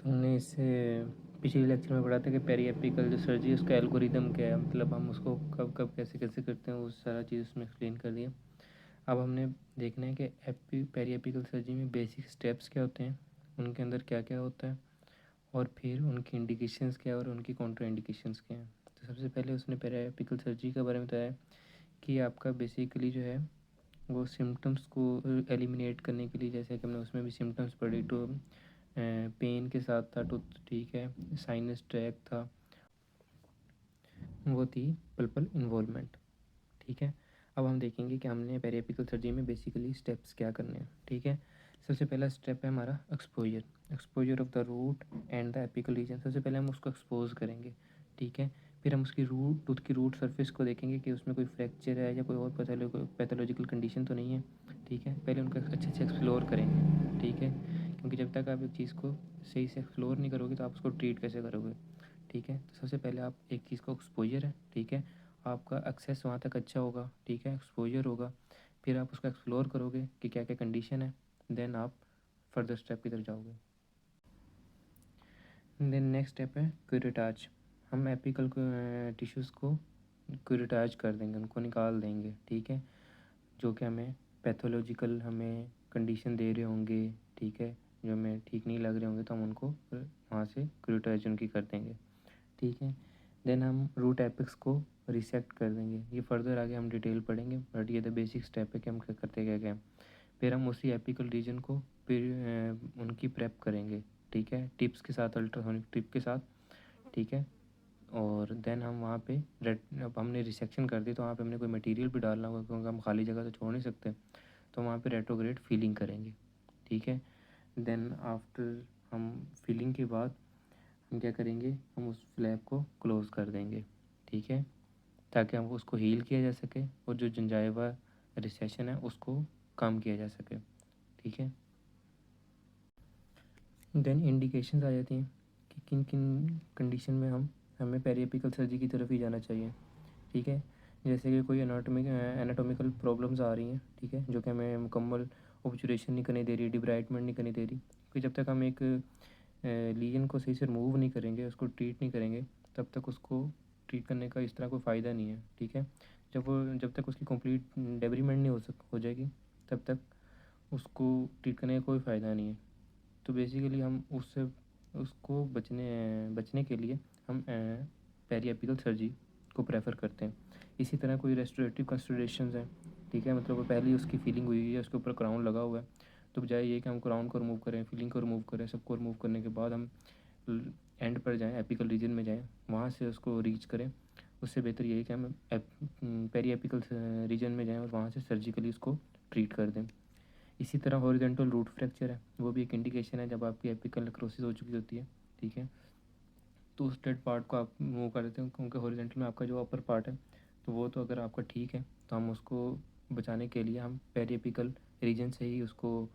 हमने इससे पिछले लेक्चर में पढ़ा था कि पेरिएपिकल जो सर्जरी उसका एल्गोरिदम क्या है, मतलब हम उसको कब कब कैसे कैसे करते हैं, वो सारा चीज़ उसमें एक्सप्लेन कर दिया। अब हमने देखना है कि पेरिएपिकल सर्जरी में बेसिक स्टेप्स क्या होते हैं, उनके अंदर क्या क्या होता है, और फिर उनकी इंडिकेशंस क्या है और उनकी कॉन्ट्रा इंडिकेशंस क्या हैं। तो सबसे पहले उसने पेरिएपिकल सर्जरी के बारे में बताया कि आपका बेसिकली जो है वो सिम्टम्स को एलिमिनेट करने के लिए, जैसे कि हमने उसमें भी सिम्टम्स पढ़ी, तो पेन के साथ था तो ठीक है, साइनस ट्रैक था, वो थी पल्पल इन्वॉल्वमेंट। ठीक है, अब हम देखेंगे कि हमने पेरिएपिकल सर्जरी में बेसिकली स्टेप्स क्या करने हैं। ठीक है, सबसे पहला स्टेप है हमारा exposure, exposure of the root and the apical region. सबसे पहले हम उसको एक्सपोज करेंगे। ठीक है, फिर हम उसकी टूथ की रूट सरफेस को देखेंगे कि उसमें कोई फ्रैक्चर है या कोई और पैथोलॉजिकल कंडीशन तो नहीं है। ठीक है, पहले उनको अच्छे से एक्सप्लोर करेंगे। ठीक है, क्योंकि जब तक आप एक चीज़ को सही से एक्सप्लोर नहीं करोगे तो आप उसको ट्रीट कैसे करोगे। ठीक है, तो सबसे पहले आप एक चीज़ को एक्सपोजर है, ठीक है, आपका एक्सेस वहाँ तक अच्छा होगा। ठीक है, एक्सपोजर होगा, फिर आप उसको एक्सप्लोर करोगे कि क्या क्या कंडीशन है, देन आप फर्दर स्टेप की तरफ जाओगे। देन नेक्स्ट स्टेप है क्यूरेटाज। हम एपिकल टिश्यूज़ को क्यूरेटाज कर देंगे, उनको निकाल देंगे। ठीक है, जो कि हमें पैथोलॉजिकल हमें कंडीशन दे रहे होंगे, ठीक है, जो हमें ठीक नहीं लग रहे होंगे, तो हम उनको वहाँ से क्यूरेटाज उनकी कर देंगे। ठीक है, देन हम रूट एपिक्स को रिसेक्ट कर देंगे। ये फर्दर आगे हम डिटेल पढ़ेंगे, बट ये द बेसिक स्टेप है कि हम क्या करते क्या क्या। फिर हम उसी एपिकल रीजन को फिर उनकी प्रेप करेंगे। ठीक है, टिप्स के साथ, अल्ट्रासोनिक टिप के साथ। ठीक है, और देन हम वहाँ पे अब हमने रिसेक्शन कर दी तो वहाँ पे हमने कोई मटेरियल भी डालना होगा, क्योंकि हम खाली जगह तो छोड़ नहीं सकते, तो वहाँ पे रेट्रोग्रेड फीलिंग करेंगे। ठीक है, देन आफ्टर हम फीलिंग के बाद हम क्या करेंगे, हम उस फ्लैप को क्लोज़ कर देंगे। ठीक है, ताकि हम उसको हील किया जा सके और जो जंजाइवा रिसेशन है उसको कम किया जा सके। ठीक है, देन इंडिकेशंस आ जाती हैं कि किन किन कंडीशन में हमें पेरिएपिकल सर्जरी की तरफ ही जाना चाहिए। ठीक है, जैसे कि कोई एनाटॉमिकल प्रॉब्लम्स आ रही हैं, ठीक है, जो कि हमें मुकम्मल ऑब्जर्वेशन नहीं करने दे रही, डिब्राइटमेंट नहीं करने दे रही, क्योंकि जब तक हम एक लीजन को सही से रिमूव नहीं करेंगे, उसको ट्रीट नहीं करेंगे, तब तक उसको ट्रीट करने का इस तरह कोई फ़ायदा नहीं है। ठीक है, जब तक उसकी कंप्लीट डेवलपमेंट नहीं हो जाएगी, तब तक उसको ट्रीट करने का कोई फ़ायदा नहीं है। तो बेसिकली हम उससे उसको बचने के लिए हम पेरिएपिकल सर्जरी को प्रेफर करते हैं। इसी तरह कोई रेस्टोरेटिव कंसिडरेशंस हैं, ठीक है, मतलब वो पहले ही उसकी फीलिंग हुई है, उसके ऊपर क्राउन लगा हुआ है, तो बजाय ये कि हम क्राउन को रिमूव करें, फीलिंग को रिमूव करें, सबको रिमूव करने के बाद हम एंड पर जाएं, एपिकल रीजन में जाएं, वहाँ से उसको रीच करें, उससे बेहतर यही कि हम पेरिएपिकल रीजन में जाएं और वहाँ से सर्जिकली उसको ट्रीट कर दें। इसी तरह हॉरिजॉन्टल रूट फ्रैक्चर है, वो भी एक इंडिकेशन है जब आपकी एपिकल नेक्रोसिस हो चुकी होती है। ठीक है, तो उस डेड पार्ट को आप मूव कर देते हैं, क्योंकि हॉरिजॉन्टल में आपका जो अपर पार्ट है, तो वो तो अगर आपका ठीक है तो हम उसको बचाने के लिए हम पेरिएपिकल रीजन से ही उसको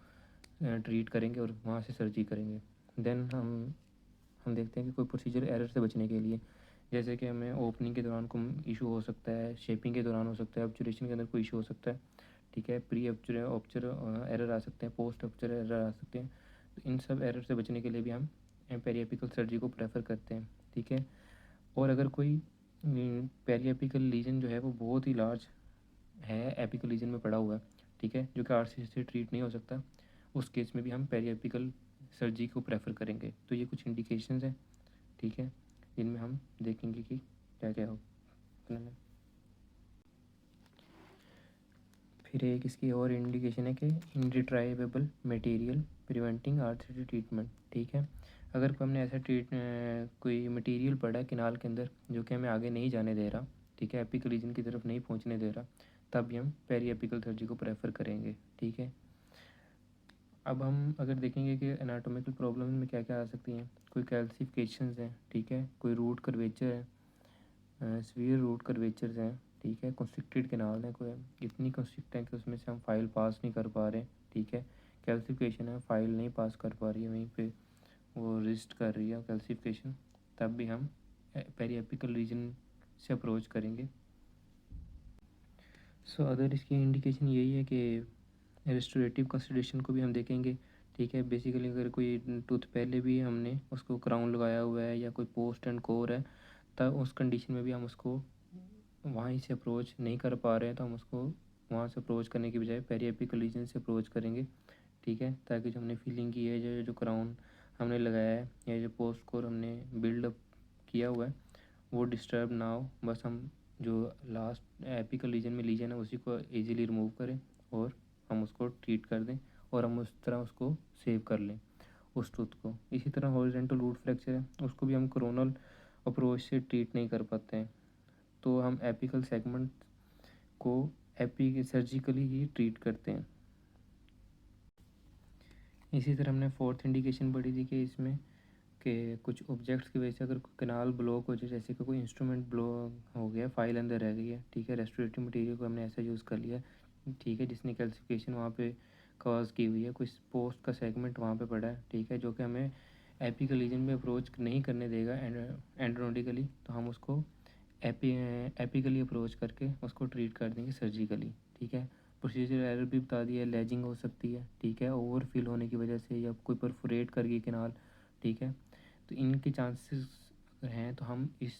ट्रीट करेंगे और वहाँ से सर्जरी करेंगे। देन हम देखते हैं कि कोई प्रोसीजर एरर से बचने के लिए, जैसे कि हमें ओपनिंग के दौरान कोई इशू हो सकता है, शेपिंग के दौरान हो सकता है, ऑब्जर्वेशन के अंदर कोई इशू हो सकता है। ठीक है, प्री ऑप्चर एरर आ सकते हैं, पोस्ट ऑप्चर एरर आ सकते हैं, तो इन सब एरर से बचने के लिए भी हम पेरिएपिकल सर्जरी को प्रेफर करते हैं। ठीक है, और अगर कोई पेरिएपिकल लीजन जो है वो बहुत ही लार्ज है, एपिकल रीजन में पड़ा हुआ है, ठीक है, जो कि आरसीसी से ट्रीट नहीं हो सकता, उस केस में भी हम पेरिएपिकल सर्जरी को प्रेफर करेंगे। तो ये कुछ इंडिकेशंस हैं, ठीक है, जिनमें हम देखेंगे कि क्या क्या हो। फिर एक इसकी और इंडिकेशन है कि इनरिट्राइवेबल मटेरियल प्रिवेंटिंग आर्थराइटिस ट्रीटमेंट। ठीक है, अगर हमने ऐसा कोई मटेरियल पड़ा है किनाल के अंदर जो कि हमें आगे नहीं जाने दे रहा, ठीक है, एपिकल रीजन की तरफ नहीं पहुंचने दे रहा, तब भी हम पेरी एपिकल सर्जरी को प्रेफर करेंगे। ठीक है, अब हम अगर देखेंगे कि एनाटोमिकल प्रॉब्लम में क्या क्या आ सकती हैं, कोई कैल्सिफिकेशंस हैं, ठीक है, कोई रूट कर्वेचर है, सीवियर रूट कर्वेचर्स हैं, ठीक है, कंस्ट्रिक्टेड कैनाल है, कोई इतनी कंस्ट्रिक्ट है कि उसमें से हम फाइल पास नहीं कर पा रहे। ठीक है, कैल्सिफिकेशन है, फाइल नहीं पास कर पा रही है, वहीं पे वो रेजिस्ट कर रही है कैल्सिफिकेशन, तब भी हम पेरिएपिकल रीजन से अप्रोच करेंगे। सो अदर इसकी इंडिकेशन यही है कि रेस्टोरेटिव कंसिडरेशन को भी हम देखेंगे। ठीक है। बेसिकली अगर कोई टूथ पहले भी हमने उसको क्राउन लगाया हुआ है या कोई पोस्ट एंड कोर है, तब उस कंडीशन में भी हम उसको वहीं से अप्रोच नहीं कर पा रहे हैं, तो हम उसको वहाँ से अप्रोच करने की बजाय पेरिएपिकल रीजन से अप्रोच करेंगे। ठीक है, ताकि जो हमने फीलिंग की है, जो जो क्राउन हमने लगाया है या जो पोस्ट कोर हमने बिल्डअप किया हुआ है, वो डिस्टर्ब ना हो। बस हम जो लास्ट एपिकल रीजन में लीजन है उसी को इजीली रिमूव करें और हम उसको ट्रीट कर दें, और हम उस तरह उसको सेव कर लें उस टूथ को। इसी तरह हॉरिजॉन्टल रूट फ्रैक्चर है, उसको भी हम कोरोनल अप्रोच से ट्रीट नहीं कर पाते हैं, तो हम एपिकल सेगमेंट को एपी सर्जिकली ही ट्रीट करते हैं। इसी तरह हमने फोर्थ इंडिकेशन पढ़ी थी कि इसमें कि कुछ ऑब्जेक्ट्स की वजह से अगर कैनाल ब्लॉक हो जाए, जैसे कि कोई इंस्ट्रूमेंट ब्लॉक हो गया, फाइल अंदर रह गई है, ठीक है, रेस्टोरेटिव मटेरियल को हमने ऐसा यूज़ कर लिया, ठीक है, जिसने कैल्सिफिकेशन वहाँ पे कॉज की हुई है, कोई पोस्ट का सेगमेंट वहाँ पे पड़ा है, ठीक है, जो कि हमें एपिकल रीजन में अप्रोच नहीं करने देगा एंड्रोनोडिकली, तो हम उसको एपिकली अप्रोच करके उसको ट्रीट कर देंगे सर्जिकली। ठीक है, प्रोसीजर एरर भी बता दिया, लेजिंग हो सकती है, ठीक है, ओवर फिल होने की वजह से, या कोई परफोरेट कर गई कैनाल, ठीक है, तो इनके चांसेस अगर हैं तो हम इस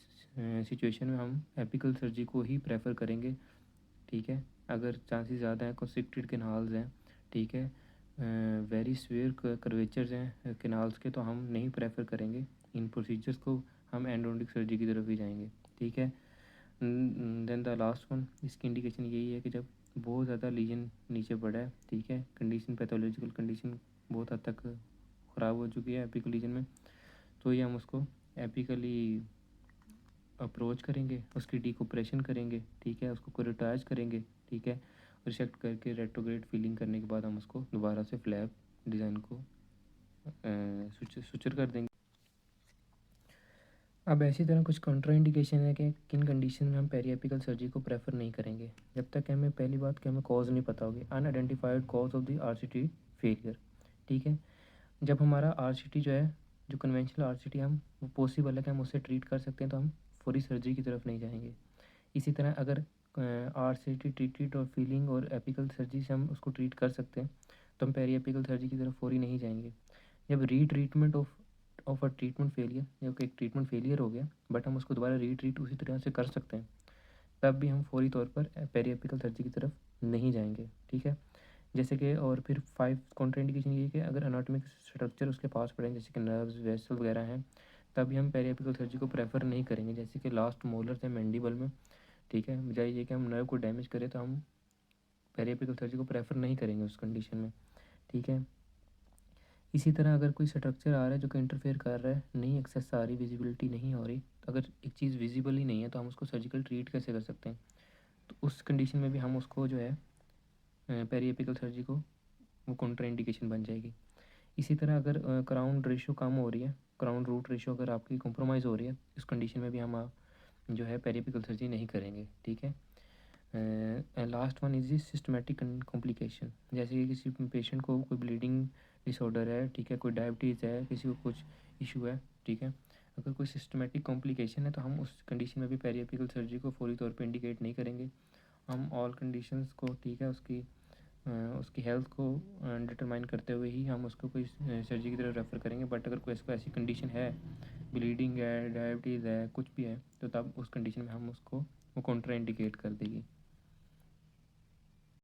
सिचुएशन में हम एपिकल सर्जरी को ही प्रेफर करेंगे। ठीक है, अगर चांसेस ज़्यादा हैं, कंस्ट्रिक्टेड कैनाल्स हैं, ठीक है, वेरी सीवियर कर्वेचर्स हैं कैनाल्स के, तो हम नहीं प्रेफर करेंगे इन प्रोसीजर्स को, हम एंडोडोंटिक सर्जरी की तरफ ही जाएंगे। ठीक है, देन द लास्ट वन, इसकी इंडिकेशन यही है कि जब बहुत ज़्यादा लीजन नीचे बढ़ा है, ठीक है, कंडीशन पैथोलॉजिकल कंडीशन बहुत हद तक ख़राब हो चुकी है एपिकल लीजन में, तो ये हम उसको एपिकली अप्रोच करेंगे, उसकी डिकम्प्रेशन करेंगे, ठीक है, उसको कोरिटाइज करेंगे, ठीक है, रिसेक्ट करके रेट्रोग्रेड फीलिंग करने के बाद हम उसको दोबारा से फ्लैप डिज़ाइन को सुचर कर देंगे। अब ऐसी तरह कुछ काउंटर इंडिकेशन है कि किन कंडीशन में हम पेरिएपिकल सर्जरी को प्रेफर नहीं करेंगे, जब तक हमें पहली बात कि हमें कॉज नहीं पता होगी, unidentified cause of the RCT failure. ठीक है, जब हमारा आरसीटी जो है, जो कन्वेंशनल आरसीटी हम वो पॉसिबल है कि हम उससे ट्रीट कर सकते हैं, तो हम फौरी सर्जरी की तरफ नहीं जाएंगे। इसी तरह अगर आरसीटी ट्रीटेड और फीलिंग और एपिकल सर्जरी से हम उसको ट्रीट कर सकते हैं, तो हम पेरी एपिकल सर्जरी की तरफ फौरी नहीं जाएंगे। जब retreatment of a treatment failure, जब एक ट्रीटमेंट फेलियर हो गया बट हम उसको दोबारा रीट्रीट उसी तरह से कर सकते हैं, तब भी हम फौरी तौर पर पेरी एपिकल सर्जरी की तरफ नहीं जाएंगे। ठीक है, जैसे कि और फिर 5 कॉन्ट्राइंडिकेशन ये है कि अगर एनाटॉमिक स्ट्रक्चर उसके पास पड़े, जैसे कि नर्व्स वेसल वगैरह हैं, तभी हम पेरिएपिकल सर्जरी को प्रेफर नहीं करेंगे, जैसे कि लास्ट मोलर्स है मैंडिबल में। ठीक है, बजाय ये कि हम नर्व को डैमेज करें, तो हम पेरिएपिकल सर्जरी को प्रेफर नहीं करेंगे उस कंडीशन में। ठीक है, इसी तरह अगर कोई स्ट्रक्चर आ रहा है जो कि इंटरफेयर कर रहा है, नहीं एक्सेस आ रही, विजिबिलिटी नहीं हो रही, तो अगर एक चीज़ विजिबल ही नहीं है तो हम उसको सर्जिकल ट्रीट कैसे कर सकते हैं, तो उस कंडीशन में भी हम उसको जो है पेरिएपिकल सर्जरी को वो कॉन्ट्रा इंडिकेशन बन जाएगी। इसी तरह अगर क्राउन रेशियो कम हो रही है, क्राउन रूट रेशियो अगर आपकी कॉम्प्रोमाइज़ हो रही है, इस कंडीशन में भी हम जो है पेरिएपिकल सर्जरी नहीं करेंगे। ठीक है, last one is systematic complication, जैसे कि किसी पेशेंट को कोई ब्लीडिंग डिसऑर्डर है, ठीक है, कोई डायबिटीज़ है, किसी को कुछ इशू है, ठीक है, अगर कोई सिस्टमेटिक कॉम्प्लिकेशन है तो हम उस कंडीशन में भी पेरिएपिकल सर्जरी को फौरी तौर पे इंडिकेट नहीं करेंगे। हम ऑल कंडीशंस को, ठीक है, उसकी हेल्थ को डिटरमाइन करते हुए ही हम उसको कोई सर्जरी की तरफ रेफ़र करेंगे। बट अगर कोई ऐसी कंडीशन है, ब्लीडिंग है, डायबिटीज़ है, कुछ भी है, तो तब उस कंडीशन में हम उसको वो कॉन्ट्रा इंडिकेट कर देगी।